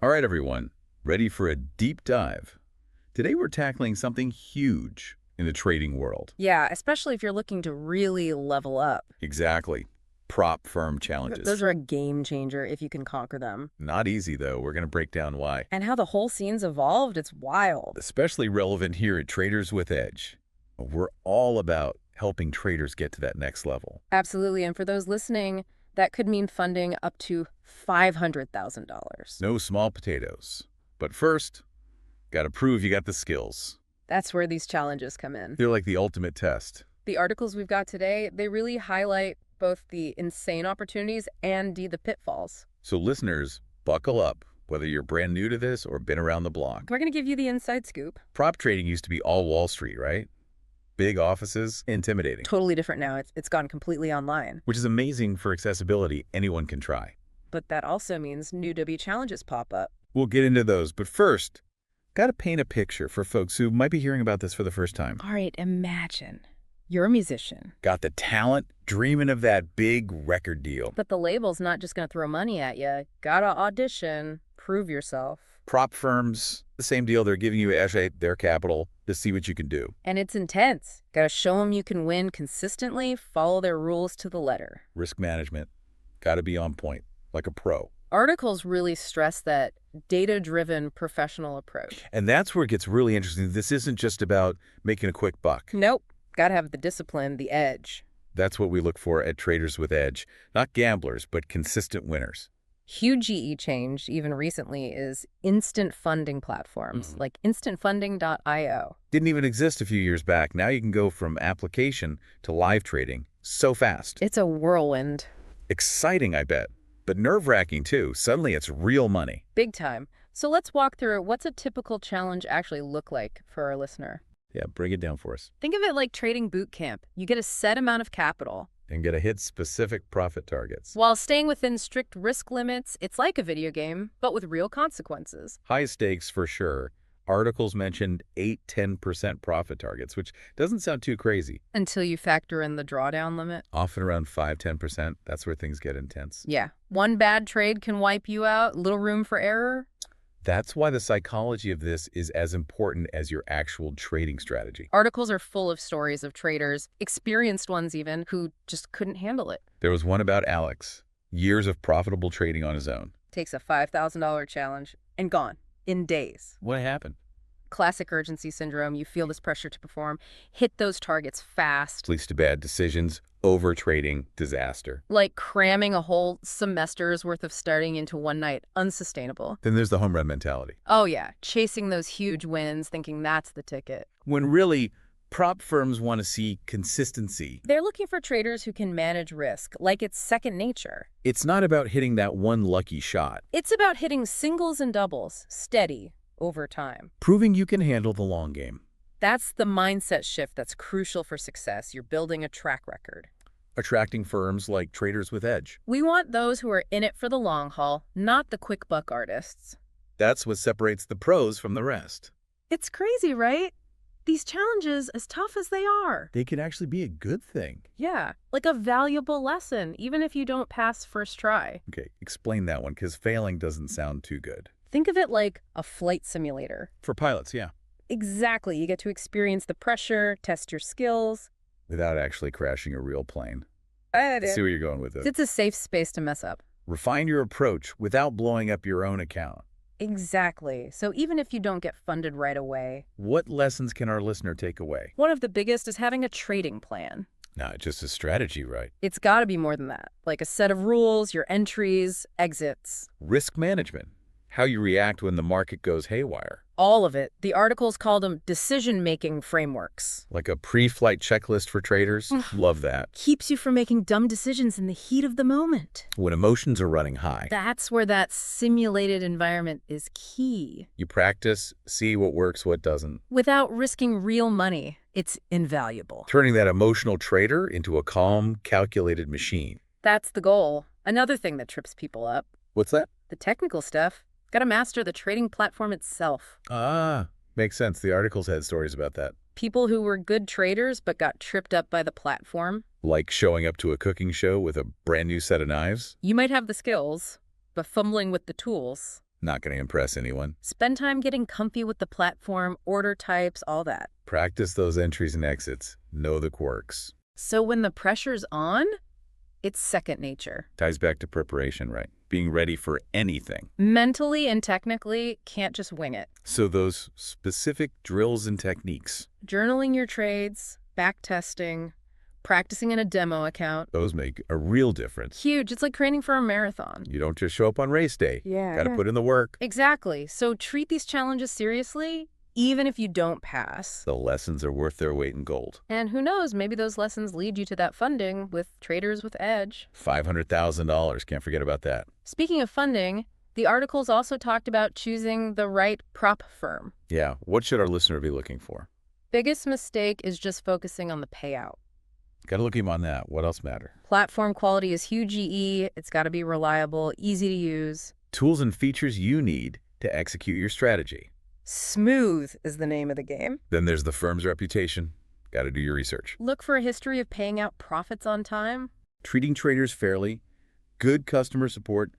All right, everyone, ready for a deep dive? Today we're tackling something huge in the trading world. Yeah, especially if you're looking to really level up. Exactly. Prop firm Those challenges. are a game changer if you can conquer them. Not easy, though. We're going to break down why. And how the whole scene's evolved, it's wild. Especially relevant here at Traders with Edge. We're all about helping traders get to that next level. Absolutely. And for those listening, that could mean funding up to $500,000. No small potatoes. But first, got to prove you got the skills. That's where these challenges come in. They're like the ultimate test. The articles we've got today, they really highlight both the insane opportunities and the pitfalls. So listeners, buckle up, whether you're brand new to this or been around the block. We're going to give you the inside scoop. Prop trading used to be all Wall Street, right? Big offices, intimidating. Totally different now. It's gone completely online. Which is amazing for accessibility. Anyone can try. But that also means new W challenges pop up. We'll get into those, but first, got to paint a picture for folks who might be hearing about this for the first time. All right, imagine you're a musician. Got the talent, dreaming of that big record deal. But the label's not just going to throw money at you. Gotta audition, prove yourself. Prop firms, the same deal. They're giving you their capital to see what you can do. And it's intense. Gotta show them you can win consistently, follow their rules to the letter. Risk management, got to be on point, like a pro. Articles really stress that data-driven professional approach. And that's where it gets really interesting. This isn't just about making a quick buck. Nope. Gotta have the discipline, the edge. That's what we look for at Traders with Edge. Not gamblers, but consistent winners. Huge GE change, even recently, is instant funding platforms like instantfunding.io. Didn't even exist a few years back. Now you can go from application to live trading so fast. It's a whirlwind. Exciting, I bet. But nerve-wracking, too. Suddenly it's real money. Big time. So let's walk through what's a typical challenge actually look like for our listener. Yeah, bring it down for us. Think of it like trading boot camp. You get a set amount of capital. And get to hit specific profit targets. While staying within strict risk limits, it's like a video game, but with real consequences. High stakes for sure. Articles mentioned 8–10% profit targets, which doesn't sound too crazy. Until you factor in the drawdown limit. Often around 5–10%. That's where things get intense. Yeah. One bad trade can wipe you out. Little room for error. That's why the psychology of this is as important as your actual trading strategy. Articles are full of stories of traders, experienced ones even, who just couldn't handle it. There was one about Alex. Years of profitable trading on his own. Takes a $5,000 challenge and gone in days. What happened? Classic urgency syndrome. You feel this pressure to perform, hit those targets fast. Leads to bad decisions, over trading, disaster. Like cramming a whole semester's worth of starting into one night. Unsustainable. Then there's the home run mentality. Oh yeah, chasing those huge wins, thinking that's the ticket. When really, prop firms want to see consistency. They're looking for traders who can manage risk, like it's second nature. It's not about hitting that one lucky shot. It's about hitting singles and doubles, steady, over time. Proving you can handle the long game. That's the mindset shift that's crucial for success. You're building a track record. Attracting firms like Traders with Edge. We want those who are in it for the long haul, not the quick buck artists. That's what separates the pros from the rest. It's crazy, right? These challenges, as tough as they are, They can actually be a good thing. yeah, like a valuable lesson, even if you don't pass first try. Okay, explain that one, because failing doesn't sound too good. Think of it like a flight simulator. For pilots, yeah. Exactly. You get to experience the pressure, test your skills. Without actually crashing a real plane. I I see where you're going with it. It's a safe space to mess up. Refine your approach without blowing up your own account. Exactly. So even if you don't get funded right away, What lessons can our listener take away? one of the biggest is having a trading plan. Not just a strategy, right? It's got to be more than that, like a set of rules, your entries, exits, Risk management. How you react when the market goes haywire. all of it. The articles call them decision-making frameworks. Like a pre-flight checklist for traders. Love that. Keeps you from making dumb decisions in the heat of the moment. When emotions are running high. That's where that simulated environment is key. You practice, see what works, what doesn't. Without risking real money, it's invaluable. Turning that emotional trader into a calm, calculated machine. That's the goal. Another thing that trips people up, What's that? the technical stuff. Got to master the trading platform itself. Ah, makes sense. The articles had stories about that. People who were good traders but got tripped up by the platform. Like showing up to a cooking show with a brand new set of knives. You might have the skills, but fumbling with the tools. Not going to impress anyone. Spend time getting comfy with the platform, order types, all that. Practice those entries and exits. Know the quirks. So when the pressure's on, it's second nature. Ties back to preparation, right? Being ready for anything. Mentally and technically, can't just wing it. So those specific drills and techniques, Journaling your trades, back testing, practicing in a demo account. those make a real difference. Huge. It's like training for a marathon. You don't just show up on race day. Yeah. Got to put in the work. Exactly. So treat these challenges seriously, even if you don't pass. The lessons are worth their weight in gold. And who knows, maybe those lessons lead you to that funding with Traders with Edge. $500,000. Can't forget about that. Speaking of funding, the articles also talked about choosing the right prop firm. Yeah. What should our listener be looking for? Biggest mistake is just focusing on the payout. Got to look him on that. What else matter? Platform quality is huge EE. It's got to be reliable, easy to use. Tools and features you need to execute your strategy. Smooth is the name of the game. Then there's the firm's reputation. Got to do your research. Look for a history of paying out profits on time, Treating traders fairly, good customer support,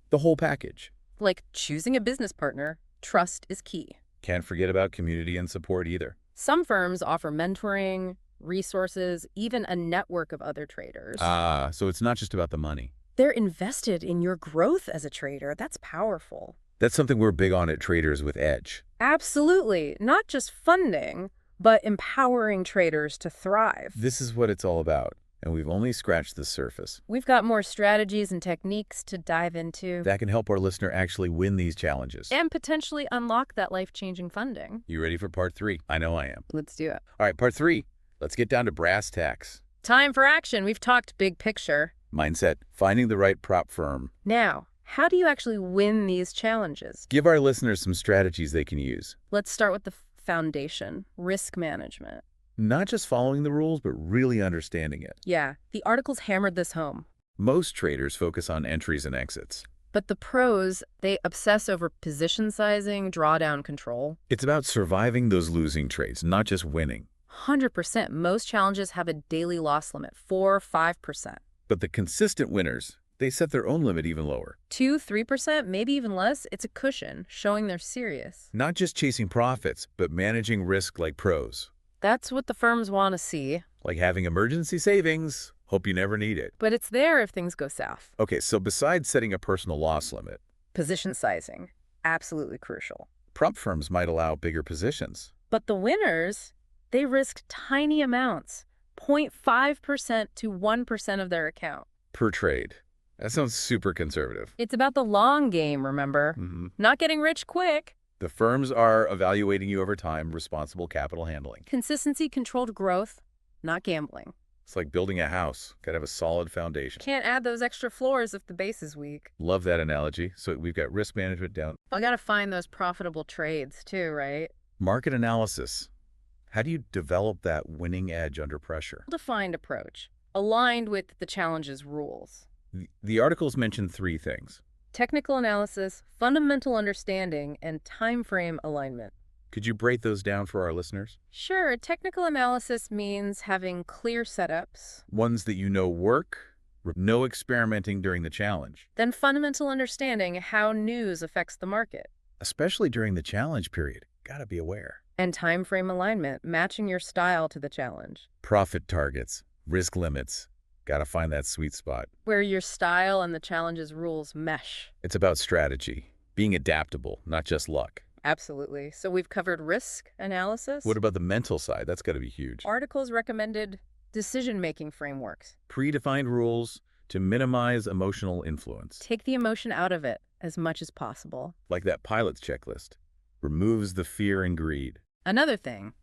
the whole package. like choosing a business partner. Trust is key. Can't forget about community and support either. Some firms offer mentoring, resources, even a network of other traders. So it's not just about the money. They're invested in your growth as a trader. That's powerful. That's something we're big on at Traders with Edge. Absolutely. Not just funding, but empowering traders to thrive. This is what it's all about, and we've only scratched the surface. We've got more strategies and techniques to dive into That can help our listener actually win these challenges. and potentially unlock that life-changing funding. You ready for part 3? I know I am. Let's do it. All right, part 3. Let's get down to brass tacks. Time for action. We've talked big picture. Mindset, finding the right prop firm. Now, how do you actually win these challenges? Give our listeners some strategies they can use. Let's start with the foundation, risk management. Not just following the rules, but really understanding it. Yeah, the articles hammered this home. Most traders focus on entries and exits. But the pros, they obsess over position sizing, drawdown control. It's about surviving those losing trades, not just winning. 100%. Most challenges have a daily loss limit, 4-5%. But the consistent winners, they set their own limit even lower. 2-3%, maybe even less. It's a cushion, showing they're serious. Not just chasing profits, but managing risk like pros. That's what the firms want to see. Like having emergency savings, hope you never need it. But it's there if things go south. Okay, so besides setting a personal loss limit, Position sizing, absolutely crucial. prop firms might allow bigger positions. But the winners, they risk tiny amounts, 0.5% to 1% of their account. Per trade. That sounds super conservative. It's about the long game, remember? Not getting rich quick. The firms are evaluating you over time, responsible capital handling. Consistency, controlled growth, not gambling. It's like building a house. Gotta have a solid foundation. Can't add those extra floors if the base is weak. Love that analogy. So we've got risk management down. I gotta find those profitable trades too, right? Market analysis. How do you develop that winning edge under pressure? Defined approach, aligned with the challenge's rules. The articles mention 3 things. Technical analysis, fundamental understanding, and time frame alignment. Could you break those down for our listeners? Sure, technical analysis means having clear setups. Ones that you know work, no experimenting during the challenge. Then fundamental understanding how news affects the market. Especially during the challenge period. Gotta be aware. And time frame alignment, matching your style to the challenge. Profit targets, risk limits. Gotta find that sweet spot. Where your style and the challenge's rules mesh. It's about strategy, being adaptable, not just luck. Absolutely. So we've covered risk analysis. What about the mental side? That's gotta be huge. Articles recommended decision-making frameworks. Predefined rules to minimize emotional influence. Take the emotion out of it as much as possible. Like that pilot's checklist. Removes the fear and greed. Another thing,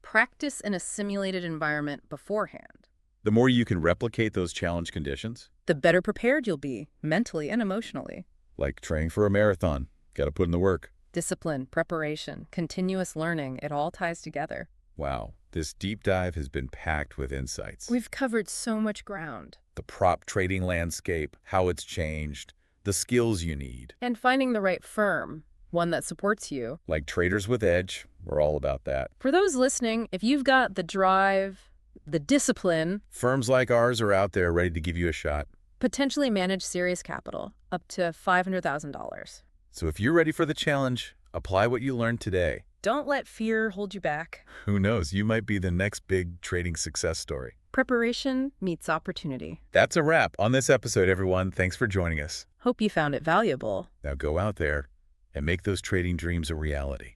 practice in a simulated environment beforehand. The more you can replicate those challenge conditions, The better prepared you'll be, mentally and emotionally. like training for a marathon, gotta put in the work. Discipline, preparation, continuous learning, it all ties together. Wow, this deep dive has been packed with insights. We've covered so much ground. The prop trading landscape, how it's changed, the skills you need. And finding the right firm, one that supports you. Like Traders with Edge, we're all about that. For those listening, if you've got the drive, the discipline, Firms like ours are out there ready to give you a shot. potentially manage serious capital, up to $500,000. So if you're ready for the challenge, apply what you learned today. Don't let fear hold you back. Who knows, you might be the next big trading success story. Preparation meets opportunity. That's a wrap on this episode, everyone. Thanks for joining us. Hope you found it valuable. Now go out there and make those trading dreams a reality.